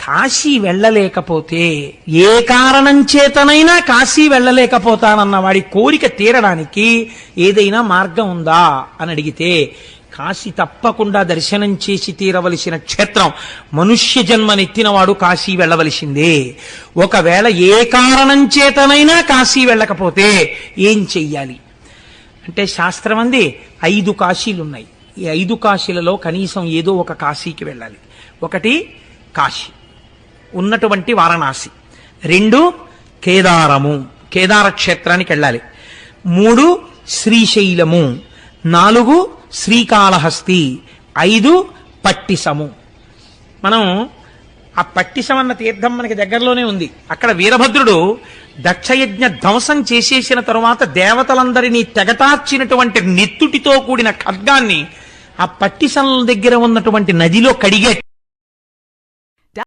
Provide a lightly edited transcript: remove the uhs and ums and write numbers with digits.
కాశీ వెళ్ళలేకపోతే, ఏ కారణం చేతనైనా కాశీ వెళ్ళలేకపోతానన్న వాడి కోరిక తీరడానికి ఏదైనా మార్గం ఉందా అని అడిగితే, కాశీ తప్పకుండా దర్శనం చేసి తీరవలసిన క్షేత్రం. మనుష్య జన్మనెత్తినవాడు కాశీ వెళ్ళవలసిందే. ఒకవేళ ఏ కారణం చేతనైనా కాశీ వెళ్ళకపోతే ఏం చెయ్యాలి అంటే, శాస్త్రం అంది 5 కాశీలున్నాయి. ఈ 5 కాశీలలో కనీసం ఏదో ఒక కాశీకి వెళ్ళాలి. ఒకటి కాశీ ఉన్నటువంటి వారణాసి, 2 కేదారము, కేదార క్షేత్రానికి వెళ్ళాలి, 3 శ్రీశైలము, 4 శ్రీకాళహస్తి, 5 పట్టిసము. మనం ఆ పట్టిసం అన్న తీర్థం మనకి దగ్గరలోనే ఉంది. అక్కడ వీరభద్రుడు దక్షయజ్ఞ ధ్వంసం చేసేసిన తరువాత దేవతలందరినీ తెగటార్చినటువంటి నెత్తుటితో కూడిన ఖడ్గాన్ని ఆ పట్టిసం దగ్గర ఉన్నటువంటి నదిలో కడిగే